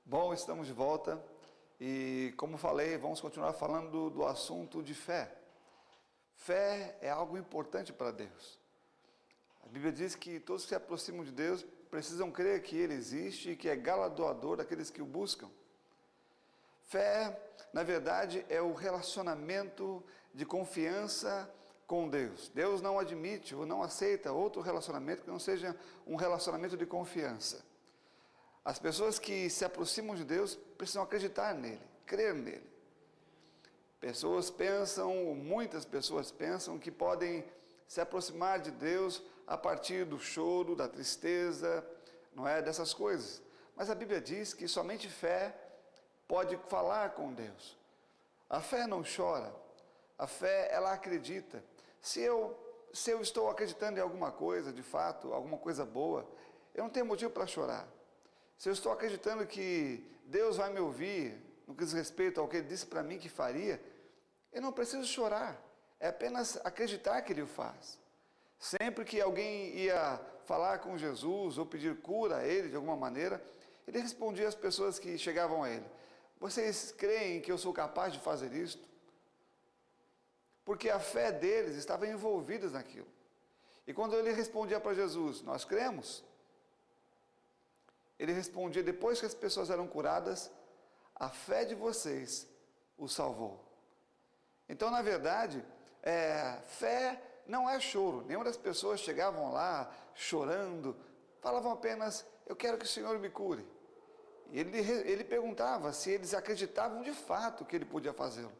Bom, estamos de volta e, como falei, vamos continuar falando do assunto de fé. Fé é algo importante para Deus. A Bíblia diz que todos que se aproximam de Deus precisam crer que Ele existe e que é galardoador daqueles que o buscam. Fé, na verdade, é o relacionamento de confiança com Deus. Deus não admite ou não aceita outro relacionamento que não seja um relacionamento de confiança. As pessoas que se aproximam de Deus precisam acreditar nele, crer nele. Muitas pessoas pensam que podem se aproximar de Deus a partir do choro, da tristeza, não é, dessas coisas. Mas a Bíblia diz que somente fé pode falar com Deus. A fé não chora, a fé ela acredita. Se eu estou acreditando em alguma coisa, de fato, alguma coisa boa, eu não tenho motivo para chorar. Se eu estou acreditando que Deus vai me ouvir, no que diz respeito ao que Ele disse para mim que faria, eu não preciso chorar, é apenas acreditar que Ele o faz. Sempre que alguém ia falar com Jesus ou pedir cura a Ele de alguma maneira, Ele respondia às pessoas que chegavam a Ele: vocês creem que eu sou capaz de fazer isto? Porque a fé deles estava envolvida naquilo. E quando Ele respondia para Jesus: nós cremos, Ele respondia, depois que as pessoas eram curadas: a fé de vocês os salvou. Então, na verdade, fé não é choro. Nenhuma das pessoas chegavam lá chorando, falavam apenas: eu quero que o Senhor me cure. E ele perguntava se eles acreditavam de fato que Ele podia fazê-lo.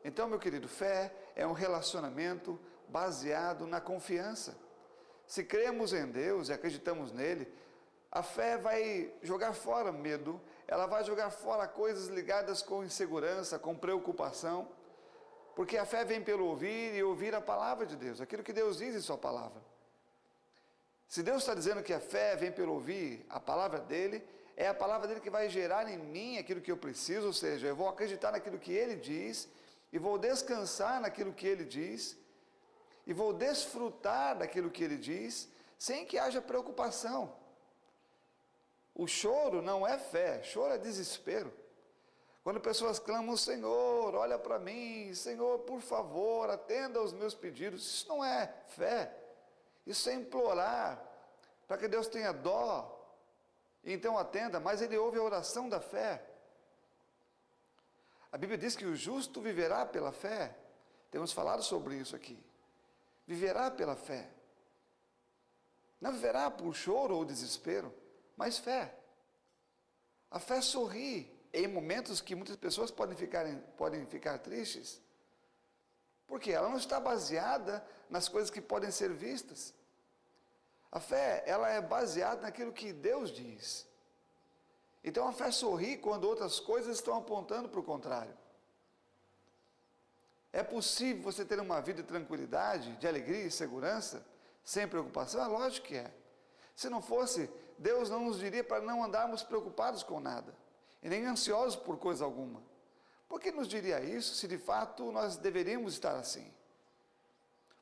Então, meu querido, fé é um relacionamento baseado na confiança. Se cremos em Deus e acreditamos nele, a fé vai jogar fora medo, ela vai jogar fora coisas ligadas com insegurança, com preocupação, porque a fé vem pelo ouvir e ouvir a palavra de Deus, aquilo que Deus diz em sua palavra. Se Deus está dizendo que a fé vem pelo ouvir a palavra dele, é a palavra dele que vai gerar em mim aquilo que eu preciso, ou seja, eu vou acreditar naquilo que ele diz, e vou descansar naquilo que ele diz, e vou desfrutar daquilo que ele diz, sem que haja preocupação. O choro não é fé, choro é desespero. Quando pessoas clamam: Senhor, olha para mim, Senhor, por favor, atenda aos meus pedidos, isso não é fé, isso é implorar para que Deus tenha dó, e então atenda, mas Ele ouve a oração da fé. A Bíblia diz que o justo viverá pela fé, temos falado sobre isso aqui. Viverá pela fé, não viverá por choro ou desespero, mas fé. A fé sorri em momentos que muitas pessoas podem ficar tristes, porque ela não está baseada nas coisas que podem ser vistas. A fé, ela é baseada naquilo que Deus diz. Então a fé sorri quando outras coisas estão apontando para o contrário. É possível você ter uma vida de tranquilidade, de alegria e segurança, sem preocupação? É lógico que é. Se não fosse, Deus não nos diria para não andarmos preocupados com nada, e nem ansiosos por coisa alguma. Por que nos diria isso, se de fato nós deveríamos estar assim?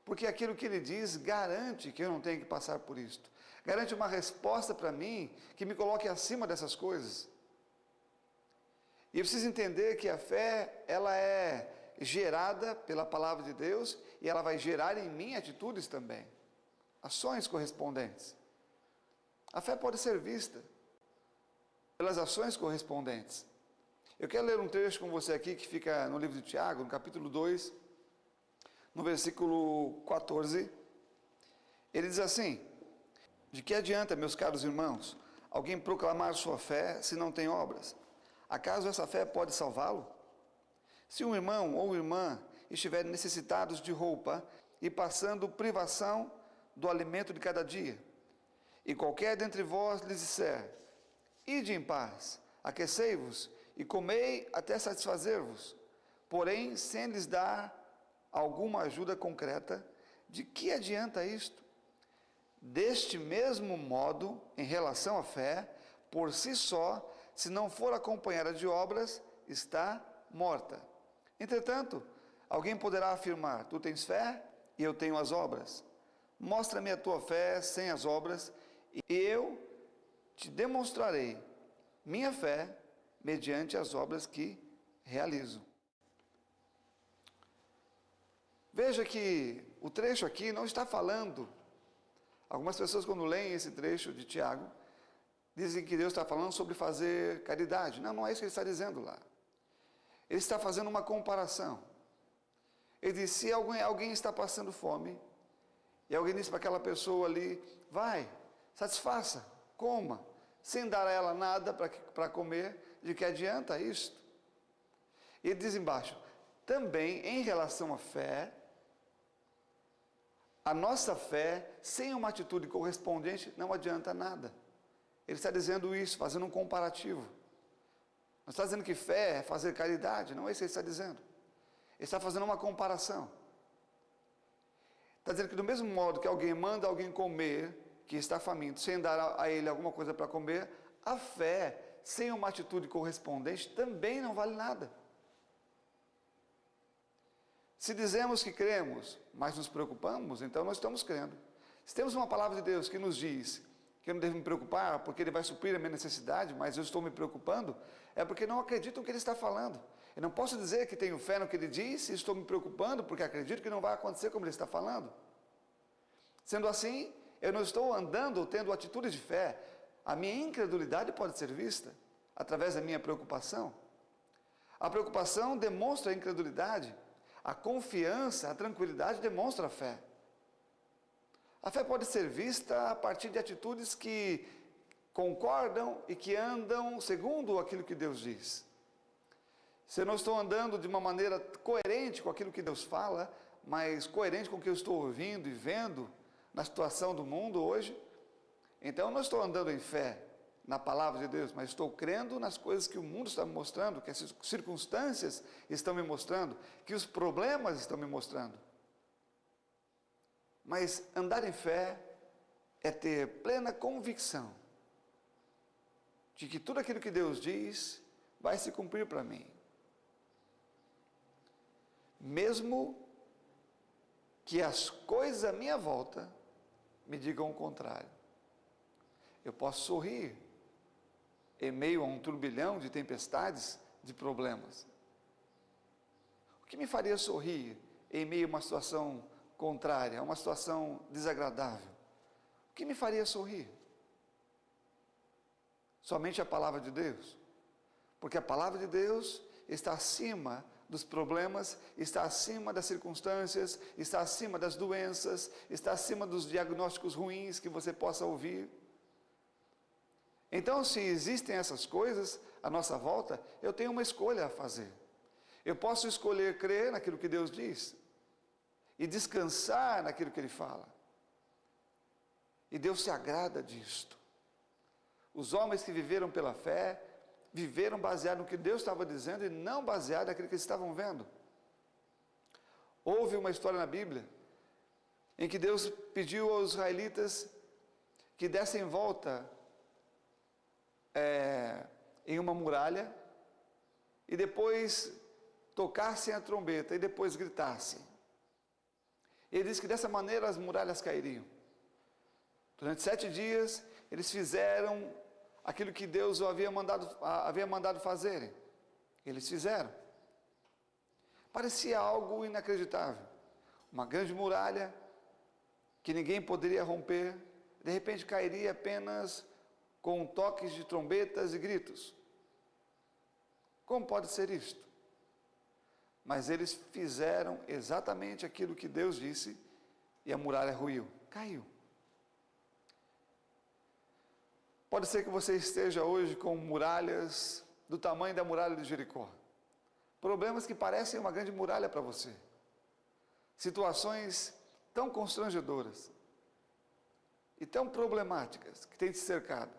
Porque aquilo que Ele diz garante que eu não tenho que passar por isto, garante uma resposta para mim, que me coloque acima dessas coisas. E eu preciso entender que a fé, ela é gerada pela palavra de Deus, e ela vai gerar em mim atitudes também, ações correspondentes. A fé pode ser vista pelas ações correspondentes. Eu quero ler um trecho com você aqui, que fica no livro de Tiago, no capítulo 2, no versículo 14, ele diz assim: de que adianta, meus caros irmãos, alguém proclamar sua fé se não tem obras? Acaso essa fé pode salvá-lo? Se um irmão ou irmã estiverem necessitados de roupa e passando privação do alimento de cada dia, e qualquer dentre vós lhes disser: ide em paz, aquecei-vos e comei até satisfazer-vos, porém sem lhes dar alguma ajuda concreta, de que adianta isto? Deste mesmo modo, em relação à fé, por si só, se não for acompanhada de obras, está morta. Entretanto, alguém poderá afirmar: tu tens fé e eu tenho as obras. Mostra-me a tua fé sem as obras, e eu te demonstrarei minha fé mediante as obras que realizo. Veja que o trecho aqui não está falando. Algumas pessoas, quando leem esse trecho de Tiago, dizem que Deus está falando sobre fazer caridade. Não, não é isso que ele está dizendo lá. Ele está fazendo uma comparação. Ele diz, se alguém está passando fome, e alguém diz para aquela pessoa ali, vai, satisfaça, coma, sem dar a ela nada para comer, de que adianta isto? E ele diz embaixo, também em relação à fé, a nossa fé, sem uma atitude correspondente, não adianta nada. Ele está dizendo isso, fazendo um comparativo. Não está dizendo que fé é fazer caridade, não é isso que ele está dizendo. Ele está fazendo uma comparação. Está dizendo que do mesmo modo que alguém manda alguém comer, que está faminto, sem dar a ele alguma coisa para comer, a fé, sem uma atitude correspondente, também não vale nada. Se dizemos que cremos, mas nos preocupamos, então nós estamos crendo. Se temos uma palavra de Deus que nos diz que eu não devo me preocupar, porque Ele vai suprir a minha necessidade, mas eu estou me preocupando, é porque não acredito no que Ele está falando. Eu não posso dizer que tenho fé no que Ele diz e estou me preocupando, porque acredito que não vai acontecer como Ele está falando. Sendo assim, eu não estou andando ou tendo atitudes de fé. A minha incredulidade pode ser vista através da minha preocupação. A preocupação demonstra a incredulidade. A confiança, a tranquilidade demonstra a fé. A fé pode ser vista a partir de atitudes que concordam e que andam segundo aquilo que Deus diz. Se eu não estou andando de uma maneira coerente com aquilo que Deus fala, mas coerente com o que eu estou ouvindo e vendo na situação do mundo hoje, então eu não estou andando em fé na palavra de Deus, mas estou crendo nas coisas que o mundo está me mostrando, que as circunstâncias estão me mostrando, que os problemas estão me mostrando. Mas andar em fé é ter plena convicção de que tudo aquilo que Deus diz vai se cumprir para mim. Mesmo que as coisas à minha volta me digam o contrário. Eu posso sorrir em meio a um turbilhão de tempestades, de problemas. O que me faria sorrir em meio a uma situação contrária, a uma situação desagradável? O que me faria sorrir? Somente a palavra de Deus. Porque a palavra de Deus está acima dos problemas, está acima das circunstâncias, está acima das doenças, está acima dos diagnósticos ruins que você possa ouvir. Então, se existem essas coisas à nossa volta, eu tenho uma escolha a fazer. Eu posso escolher crer naquilo que Deus diz e descansar naquilo que Ele fala. E Deus se agrada disto. Os homens que viveram pela fé, viveram baseado no que Deus estava dizendo e não baseado naquilo que eles estavam vendo. Houve uma história na Bíblia em que Deus pediu aos israelitas que dessem volta em uma muralha e depois tocassem a trombeta e depois gritassem. Ele diz que dessa maneira as muralhas cairiam. Durante 7 dias eles fizeram aquilo que Deus havia mandado fazerem. Eles fizeram. Parecia algo inacreditável. Uma grande muralha que ninguém poderia romper, de repente cairia apenas com toques de trombetas e gritos. Como pode ser isto? Mas eles fizeram exatamente aquilo que Deus disse e a muralha ruiu, caiu. Pode ser que você esteja hoje com muralhas do tamanho da muralha de Jericó. Problemas que parecem uma grande muralha para você. Situações tão constrangedoras e tão problemáticas que têm te cercado.